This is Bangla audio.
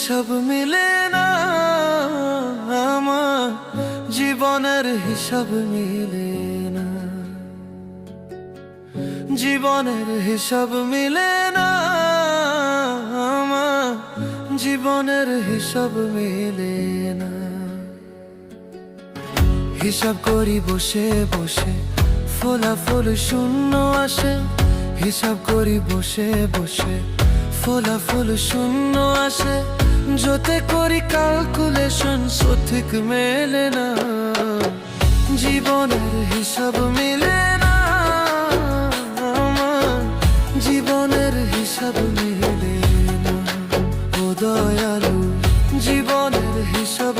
হিসাব মিলে না, আমার জীবনের হিসাব মিলে না, জীবনের হিসাব মিলে না, আমার জীবনের হিসাব মিলে না। হিসাব করি বসে বসে, ফলাফল শূন্য আসে। হিসাব করি বসে বসে, ফলাফল শূন্য আসে। যতে করি ক্যালকুলেশন সঠিক মেলে না, জীবনের হিসাব মিলে না, আমার জীবনের হিসাব মিলে না। ও দয়ালু, জীবনের হিসাব